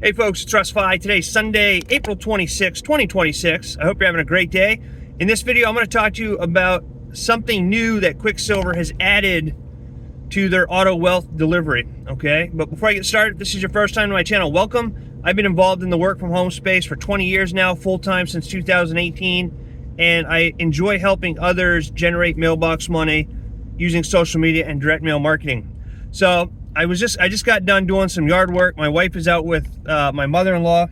Hey folks, it's Russ. Today's Sunday, April 26, 2026. I hope you're having a great day. In this video, I'm going to talk to you about something new that QuickSilver has added to their auto wealth delivery, okay? But before I get started, if this is your first time to my channel, welcome. I've been involved in the work from home space for 20 years now, full-time since 2018, and I enjoy helping others generate mailbox money using social media and direct mail marketing. So I just got done doing some yard work. My wife is out with my mother-in-law,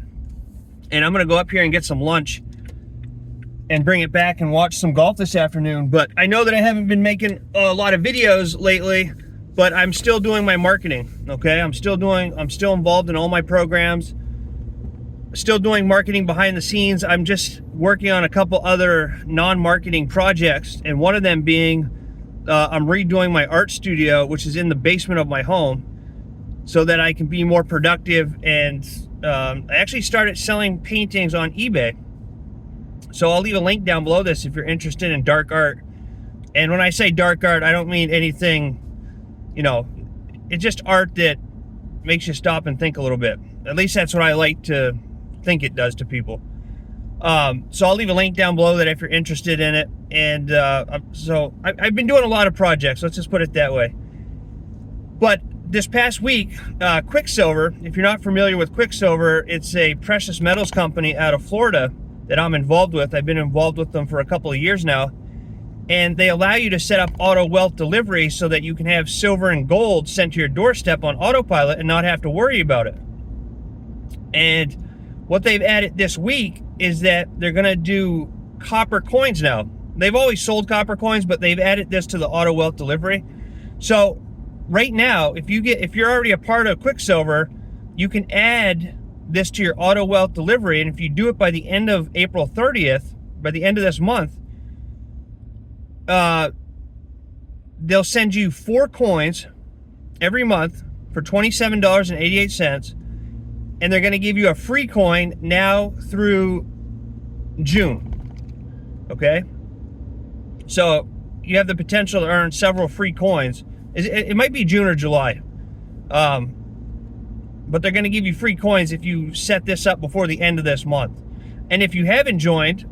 and I'm gonna go up here and get some lunch and bring it back and watch some golf this afternoon. But I know that I haven't been making a lot of videos lately, but I'm still doing my marketing, okay? I'm still involved in all my programs, still doing marketing behind the scenes. I'm just working on a couple other non-marketing projects, and one of them being I'm redoing my art studio, which is in the basement of my home, so that I can be more productive. And I actually started selling paintings on eBay. So I'll leave a link down below this if you're interested in dark art. And when I say dark art, I don't mean anything, you know, it's just art that makes you stop and think a little bit. At least that's what I like to think it does to people. So I'll leave a link down below that if you're interested in it. And so I've been doing a lot of projects, let's just put it that way. But this past week, QuickSilver, if you're not familiar with QuickSilver, it's a precious metals company out of Florida that I'm involved with. I've been involved with them for a couple of years now. And they allow you to set up auto wealth delivery so that you can have silver and gold sent to your doorstep on autopilot and not have to worry about it. And what they've added this week is that they're gonna do copper coins now. They've always sold copper coins, but they've added this to the auto wealth delivery. So right now, if you're already a part of QuickSilver, you can add this to your auto wealth delivery. And if you do it by the end of April 30th, by the end of this month, they'll send you 4 coins every month for $27.88. And they're going to give you a free coin now through June, okay? So you have the potential to earn several free coins. It might be June or July, but they're going to give you free coins if you set this up before the end of this month. And if you haven't joined,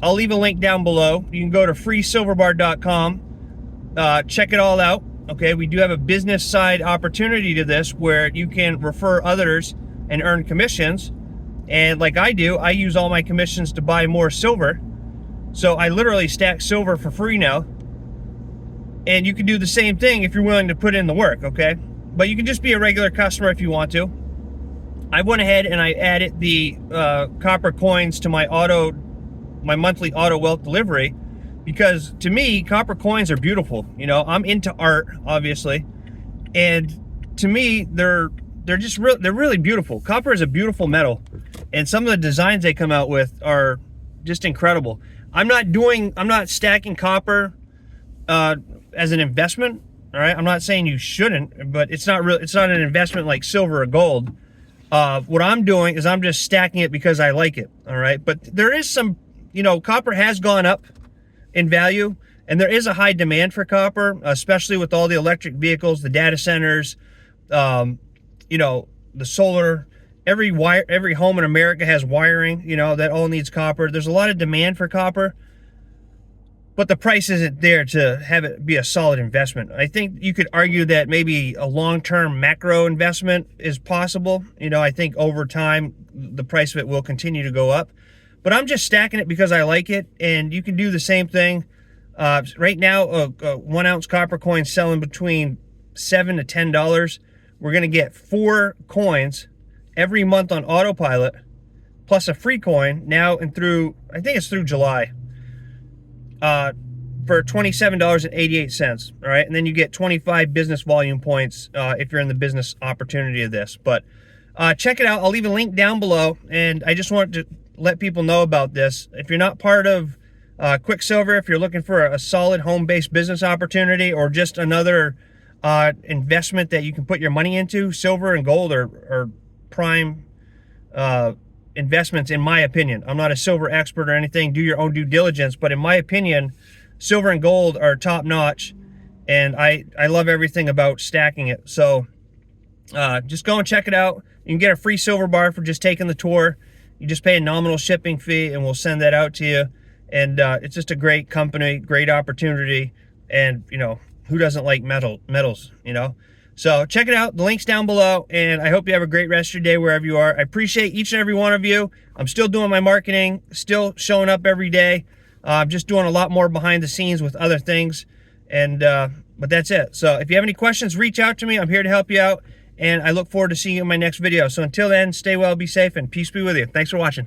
I'll leave a link down below. You can go to freesilverbar.com, check it all out, okay? We do have a business side opportunity to this where you can refer others and earn commissions. And like I do, I use all my commissions to buy more silver. So I literally stack silver for free now. And you can do the same thing if you're willing to put in the work, okay? But you can just be a regular customer if you want to. I went ahead and I added the copper coins to my monthly auto wealth delivery, because to me, copper coins are beautiful. You know, I'm into art, obviously. And to me, they're really beautiful. Copper is a beautiful metal, and some of the designs they come out with are just incredible. I'm not stacking copper as an investment. All right, I'm not saying you shouldn't, but it's not an investment like silver or gold. What I'm doing is I'm just stacking it because I like it. All right, but there is some, you know, copper has gone up in value, and there is a high demand for copper, especially with all the electric vehicles, the data centers, you know, the solar. Every home in America has wiring, you know, that all needs copper. There's a lot of demand for copper, but the price isn't there to have it be a solid investment. I think you could argue that maybe a long-term macro investment is possible. You know, I think over time, the price of it will continue to go up, but I'm just stacking it because I like it. And you can do the same thing. Right now, a 1 ounce copper coin selling between $7 to $10. We're going to get 4 coins every month on autopilot, plus a free coin now and through, I think it's through July, for $27.88. All right, and then you get 25 business volume points if you're in the business opportunity of this. But check it out. I'll leave a link down below, and I just wanted to let people know about this. If you're not part of QuickSilver, if you're looking for a solid home-based business opportunity or just another investment that you can put your money into, silver and gold are prime investments, in my opinion. I'm not a silver expert or anything. Do your own due diligence, but in my opinion, silver and gold are top notch, and I love everything about stacking it. So just go and check it out. You can get a free silver bar for just taking the tour. You just pay a nominal shipping fee and we'll send that out to you. And it's just a great company, great opportunity. And, you know, who doesn't like metals, you know? So check it out. The link's down below. And I hope you have a great rest of your day wherever you are. I appreciate each and every one of you. I'm still doing my marketing, still showing up every day. I'm just doing a lot more behind the scenes with other things. And but that's it. So if you have any questions, reach out to me. I'm here to help you out. And I look forward to seeing you in my next video. So until then, stay well, be safe, and peace be with you. Thanks for watching.